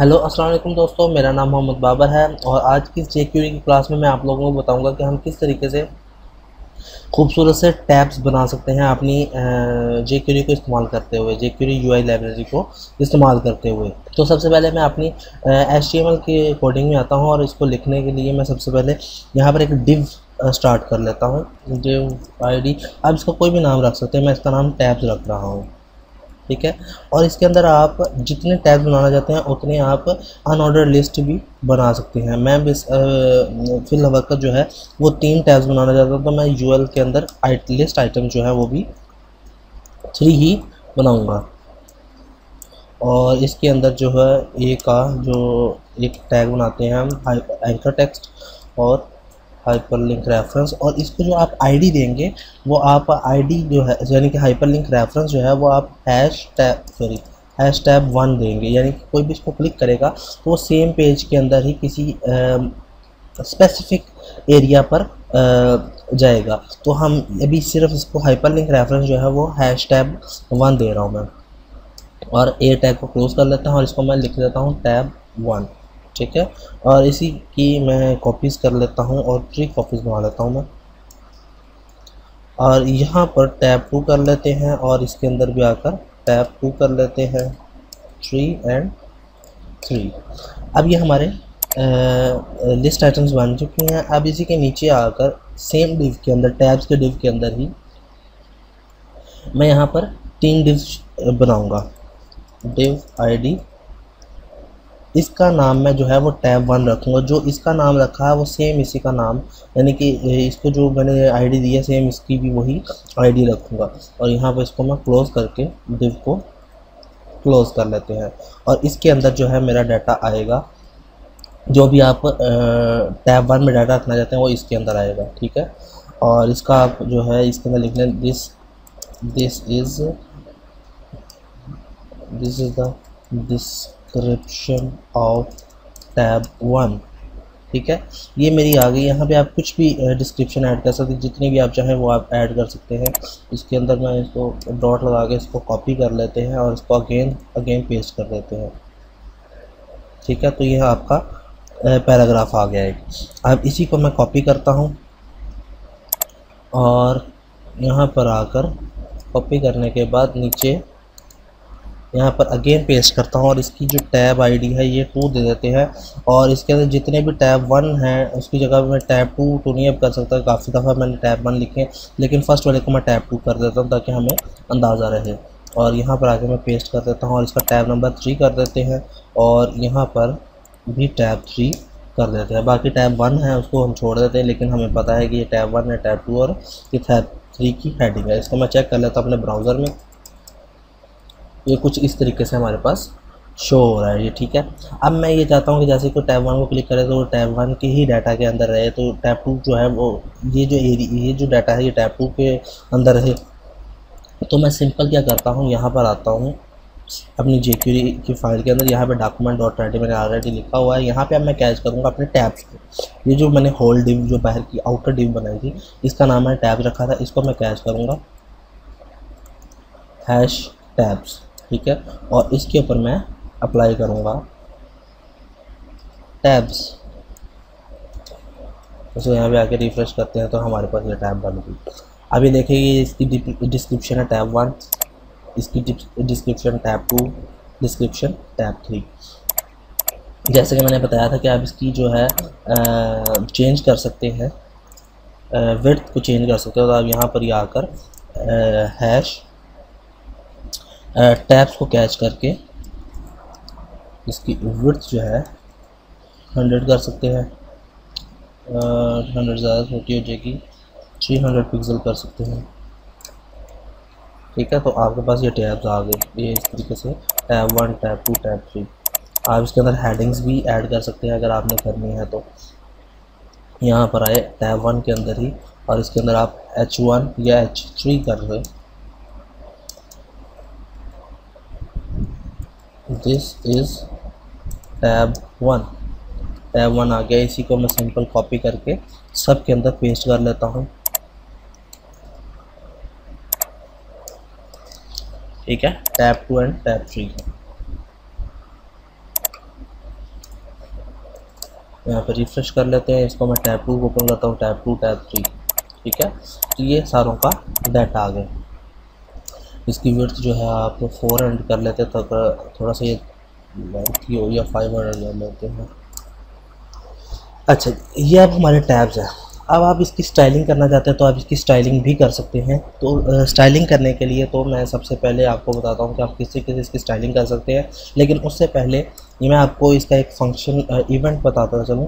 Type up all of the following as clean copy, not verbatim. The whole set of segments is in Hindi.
हेलो अस्सलाम वालेकुम दोस्तों, मेरा नाम मोहम्मद बाबर है और आज की जेक्यूरी की क्लास में मैं आप लोगों को बताऊंगा कि हम किस तरीके से खूबसूरत से टैब्स बना सकते हैं अपनी जेक्यूरी को इस्तेमाल करते हुए, जेक्यूरी यूआई लाइब्रेरी को इस्तेमाल करते हुए। तो सबसे पहले मैं अपनी HTML की कोडिंग में आता हूं और इसको लिखने के लिए मैं सबसे पहले यहां पर एक डिव स्टार्ट कर लेता हूं, डिव आईडी। आप इसका कोई भी नाम रख सकते हैं, मैं इसका नाम टैब्स रख रहा हूँ, ठीक है। और इसके अंदर आप जितने टैब्स बनाना चाहते हैं उतने आप अनऑर्डर लिस्ट भी बना सकते हैं। मैं बस फिल वक्त जो है वो 3 टैब्स बनाना चाहता हूँ, तो मैं यूएल के अंदर लिस्ट आइटम जो है वो भी 3 ही बनाऊंगा। और इसके अंदर जो है ए का जो एक टैग बनाते हैं हम एंकर टेक्स्ट और हाइपरलिंक रेफरेंस, और इसको जो आप आईडी देंगे वो आप आईडी जो है यानी कि हाइपरलिंक रेफरेंस जो है वो आप हैश टैब 1 देंगे। यानी कि कोई भी इसको क्लिक करेगा तो वो सेम पेज के अंदर ही किसी स्पेसिफिक एरिया पर जाएगा। तो हम अभी सिर्फ इसको हाइपरलिंक रेफरेंस जो है वो हैश टैब 1 दे रहा हूँ मैं, और ए टैग को क्लोज कर लेता हूँ और इसको मैं लिख देता हूँ टैब 1, ठीक है। और इसी की मैं कॉपीज़ कर लेता हूँ और 3 कॉपीज़ बना लेता हूँ मैं, और यहाँ पर टैब 2 कर लेते हैं और इसके अंदर भी आकर टैब 2 कर लेते हैं, 3 एंड 3। अब ये हमारे लिस्ट आइटम्स बन चुकी हैं। अब इसी के नीचे आकर सेम डिव के अंदर, टैब्स के डिव के अंदर ही मैं यहाँ पर 3 डिव बनाऊँगा। डिव आईडी, इसका नाम मैं जो है वो टैब 1 रखूँगा। जो इसका नाम रखा है वो सेम इसी का नाम, यानी कि इसको जो मैंने आईडी दी है सेम इसकी भी वही आईडी रखूँगा। और यहाँ पर इसको मैं क्लोज़ करके डिव को क्लोज़ कर लेते हैं, और इसके अंदर जो है मेरा डाटा आएगा। जो भी आप टैब 1 में डाटा रखना चाहते हैं वो इसके अंदर आएगा, ठीक है। और इसका आप जो है इसके अंदर लिख लें this is the description of tab 1, ठीक है। ये मेरी आ गई। यहाँ पे आप कुछ भी डिस्क्रिप्शन ऐड कर सकते हैं, जितनी भी आप चाहें वो आप ऐड कर सकते हैं। इसके अंदर मैं इसको डॉट लगा के इसको कॉपी कर लेते हैं और इसको अगेन पेस्ट कर देते हैं, ठीक है। तो यह आपका पैराग्राफ आ गया है। अब इसी को मैं कॉपी करता हूँ और यहाँ पर आकर कॉपी करने के बाद नीचे यहाँ पर अगेन पेस्ट करता हूँ, और इसकी जो टैब आईडी है ये 2 दे देते हैं। और इसके अंदर जितने भी टैब 1 हैं उसकी जगह मैं टैब 2 तो नहीं अब कर सकता, काफ़ी दफ़ा मैंने टैब 1 लिखे, लेकिन फर्स्ट वाले को मैं टैब 2 कर देता हूँ ताकि हमें अंदाज़ा रहे। और यहाँ पर आके मैं पेस्ट कर देता हूँ और इसका टैब नंबर 3 कर देते हैं, और यहाँ पर भी टैब 3 कर देते हैं। बाकी टैब 1 है उसको हम छोड़ देते हैं, लेकिन हमें पता है कि ये टैब 1 है, टैब 2 और ये टैब 3 की हेडिंग है। इसको मैं चेक कर लेता हूँ अपने ब्राउज़र में। ये कुछ इस तरीके से हमारे पास शो हो रहा है ये, ठीक है। अब मैं ये चाहता हूँ कि जैसे कोई टैब 1 को क्लिक करे तो वो टैब 1 के ही डाटा के अंदर रहे, तो टैब 2 जो है वो ये जो डाटा है ये टैब 2 के अंदर रहे। तो मैं सिंपल क्या करता हूँ, यहाँ पर आता हूँ अपनी जेक्यूरी की फाइल के अंदर, यहाँ पे document.write मैंने ऑलरेडी लिखा हुआ है। यहाँ पे अब मैं कैच करूँगा अपने टैब्स को। ये जो मैंने होल डिव जो बाहर की आउटर डिव बनाई थी इसका नाम है टैब्स रखा था, इसको मैं कैच करूँगा हैश टैब्स, ठीक है। और इसके ऊपर मैं अप्लाई करूँगा टैब्स। तो यहाँ पे आके रिफ्रेश करते हैं तो हमारे पास ये टैब बन गई। अभी देखिए इसकी डिस्क्रिप्शन है टैब 1, इसकी डिस्क्रिप्शन टैब 2, डिस्क्रिप्शन टैब 3। जैसे कि मैंने बताया था कि आप इसकी जो है चेंज कर सकते हैं, विड्थ को चेंज कर सकते हो। तो आप यहाँ पर ही आकर हैश टैब्स को कैच करके इसकी विड्थ जो है 100 कर सकते हैं, 100 ज़्यादा छोटी हो जाएगी, 300 पिक्सल कर सकते हैं, ठीक है। तो आपके पास ये टैब्स आ गए। ये इस तरीके से टैब 1, टैब 2, टैब 3। आप इसके अंदर हेडिंग्स भी ऐड कर सकते हैं अगर आपने करनी है तो। यहाँ पर आए टैब 1 के अंदर ही, और इसके अंदर आप H1 या H3 कर रहे। दिस इज़ टैब 1, टैब 1 आ गया। इसी को मैं सिंपल कॉपी करके सब के अंदर पेस्ट कर लेता हूँ, ठीक है। टैब 2 एंड टैब 3 का यहाँ पर रिफ्रेश कर लेते हैं इसको। मैं टैब 2 ओपन करता हूँ, टैब 2 टैब 3, ठीक है। तो ये सारों का डाटा आ गया। इसकी विड्थ जो है आप 400 कर लेते हैं, तो थोड़ा सा ये लेंथ हो, या 500 कर लेते हैं। अच्छा, ये अब हमारे टैब्स हैं। अब आप इसकी स्टाइलिंग करना चाहते हैं तो आप इसकी स्टाइलिंग भी कर सकते हैं। तो स्टाइलिंग करने के लिए तो मैं सबसे पहले आपको बताता हूँ कि आप किस तरीके से इसकी स्टाइलिंग कर सकते हैं। लेकिन उससे पहले ये मैं आपको इसका एक फंक्शन इवेंट बताता चलूँ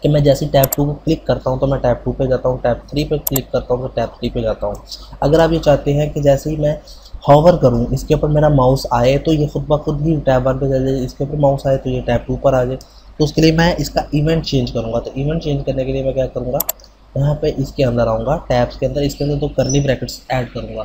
कि मैं जैसे टैब 2 को क्लिक करता हूँ तो मैं टैब 2 पे जाता हूँ, टैब 3 पे क्लिक करता हूँ तो टैब 3 पे जाता हूँ। अगर आप ये चाहते हैं कि जैसे ही मैं हॉवर करूँ इसके ऊपर मेरा माउस आए तो ये खुद ब खुद ही टैब 1 पे चले जाए, इसके ऊपर माउस आए तो ये टैब 2 पर आ जाए। तो उसके लिए मैं इसका इवेंट चेंज करूँगा। तो इवेंट चेंज करने के लिए मैं क्या करूँगा, यहाँ पे इसके अंदर आऊँगा, टैब्स के अंदर, इसके अंदर तो करली ब्रैकेट्स ऐड करूँगा।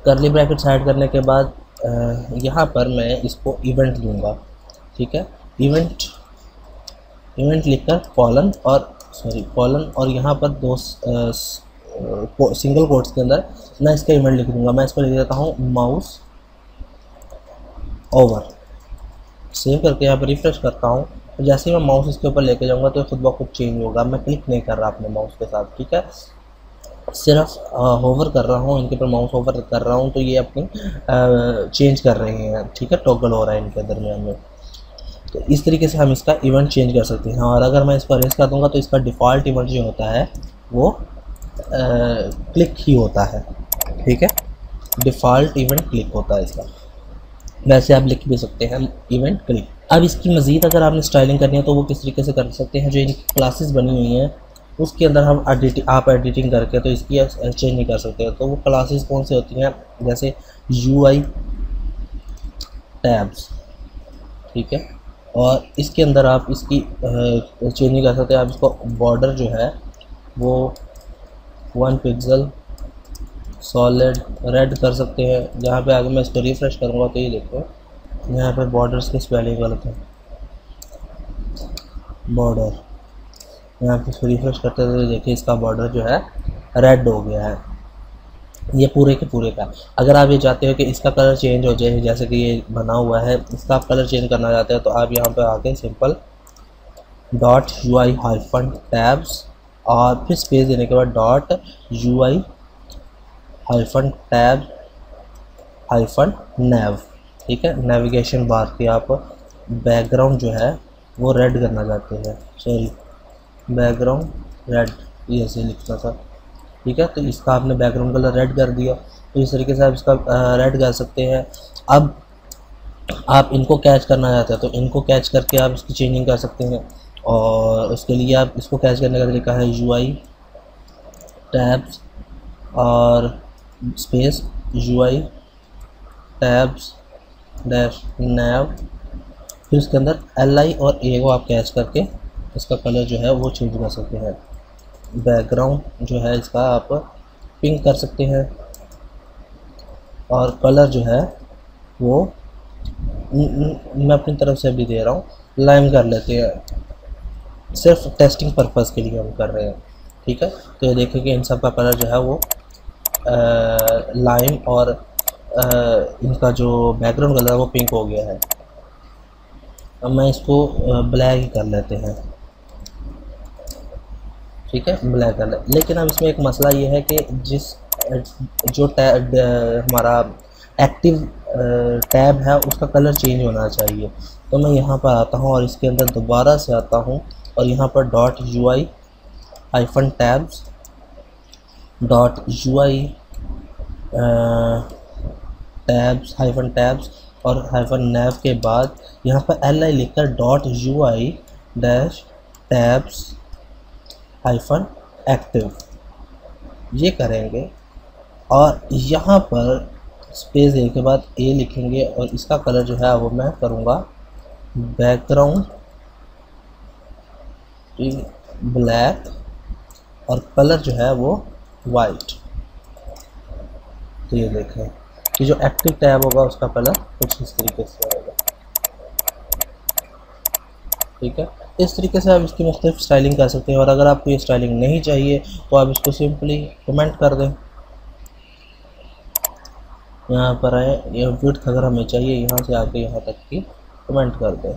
करली ब्रैकेट्स ऐड करने के बाद यहाँ पर मैं इसको इवेंट लूँगा, ठीक है। इवेंट लिखकर कॉलन और यहाँ पर दो सिंगल कोट्स के अंदर मैं इसका इवेंट लिख दूँगा। मैं इसको लिख देता हूँ माउस ओवर। सेव करके यहाँ पर रिफ्रेश करता हूँ। तो जैसे ही मैं माउस इसके ऊपर लेके जाऊँगा तो खुद ब खुद चेंज होगा। मैं क्लिक नहीं कर रहा अपने माउस के साथ, ठीक है, सिर्फ होवर कर रहा हूँ, इनके ऊपर माउस होवर कर रहा हूँ तो ये अपनी चेंज कर रहे हैं, ठीक है, टॉगल हो रहा है इनके दरमियान में। तो इस तरीके से हम इसका इवेंट चेंज कर सकते हैं। और अगर मैं इसको अरेंज कर दूँगा तो इसका डिफ़ॉल्ट इवेंट जो होता है वो क्लिक ही होता है, ठीक है, डिफ़ॉल्ट इवेंट क्लिक होता है इसका। वैसे आप लिख भी सकते हैं इवेंट क्लिक। अब इसकी मज़ीद अगर आपने स्टाइलिंग करनी है तो वो किस तरीके से कर सकते हैं, जो इनकी क्लासेस बनी हुई हैं उसके अंदर हम आप एडिटिंग करके तो इसकी चेंज नहीं कर सकते। तो वो क्लासेस कौन से होती हैं, जैसे UI टैब्स, ठीक है, और इसके अंदर आप इसकी चेंज नहीं कर सकते। आप इसको बॉर्डर जो है वो 1 पिक्सल सॉलिड रेड कर सकते हैं। जहाँ पे आगे मैं इसको रिफ्रेश करूँगा तो ये देखो यहाँ पर बॉर्डर्स की स्पेलिंग गलत है, बॉर्डर, यहाँ पे इसको रिफ्रेश करते हैं तो देखिए इसका बॉर्डर जो है रेड हो गया है, ये पूरे के पूरे का। अगर आप ये चाहते हो कि इसका कलर चेंज हो जाए, जैसे कि ये बना हुआ है, इसका आप कलर चेंज करना चाहते हैं तो आप यहाँ पे आके सिंपल .UI-टैब्स और फिर स्पेस देने के बाद .UI-टैब-nav, ठीक है। नेविगेशन बार की आप बैकग्राउंड जो है वो रेड करना चाहते हैं, सॉरी बैकग्राउंड रेड, ये ऐसे लिखना था, ठीक है। तो इसका आपने बैकग्राउंड कलर रेड कर दिया। तो इस तरीके से आप इसका रेड कर सकते हैं। अब आप इनको कैच करना चाहते हैं तो इनको कैच करके आप इसकी चेंजिंग कर सकते हैं। और उसके लिए आप इसको कैच करने का तरीका है UI टैब्स और स्पेस UI टैब्स -nav, फिर उसके अंदर LI और A को आप कैच करके इसका कलर जो है वो चेंज कर सकते हैं। बैकग्राउंड जो है इसका आप पिंक कर सकते हैं और कलर जो है वो मैं अपनी तरफ से भी दे रहा हूँ, लाइम कर लेते हैं, सिर्फ टेस्टिंग पर्पस के लिए हम कर रहे हैं, ठीक है। तो ये देखिए कि इन सब का कलर जो है वो लाइम और इनका जो बैकग्राउंड कलर है वो पिंक हो गया है। अब मैं इसको ब्लैक ही कर लेते हैं, ठीक है, ब्लैक कर ले। लेकिन अब इसमें एक मसला ये है कि जो हमारा एक्टिव टैब है उसका कलर चेंज होना चाहिए। तो मैं यहाँ पर आता हूँ और इसके अंदर दोबारा से आता हूँ और यहाँ पर .UI-टैब्स और -nav के बाद यहाँ पर LI लिखकर .UI-टैब्स-एक्टिव ये करेंगे और यहाँ पर स्पेस देने के बाद A लिखेंगे और इसका कलर जो है वो मैं करूँगा बैकग्राउंड ब्लैक और कलर जो है वो वाइट। तो ये देखें कि जो एक्टिव टैब होगा उसका कलर कुछ इस तरीके से आएगा, ठीक है। इस तरीके से आप इसकी मुख्तलिफ स्टाइलिंग कर सकते हैं। और अगर आपको ये स्टाइलिंग नहीं चाहिए तो आप इसको सिंपली कमेंट कर दें, यहाँ पर आए, ये विड्थ अगर हमें चाहिए यहाँ से आके यहाँ तक की कमेंट कर दें,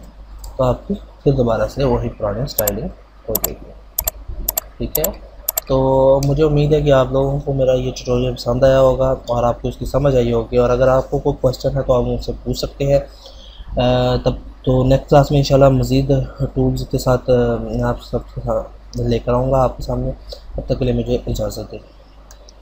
तो आपकी फिर दोबारा से वही पुरानी स्टाइलिंग हो जाएगी। ठीक है, तो मुझे उम्मीद है कि आप लोगों को मेरा ये ट्यूटोरियल पसंद आया होगा और आपको इसकी समझ आई होगी, और अगर आपको कोई क्वेश्चन है तो आप मुझसे पूछ सकते हैं। तब तो नेक्स्ट क्लास में इंशाल्लाह मज़ीद टूल्स के साथ मैं आप सबके साथ लेकर आऊँगा आपके सामने। तब तक के लिए मुझे इजाज़त दें।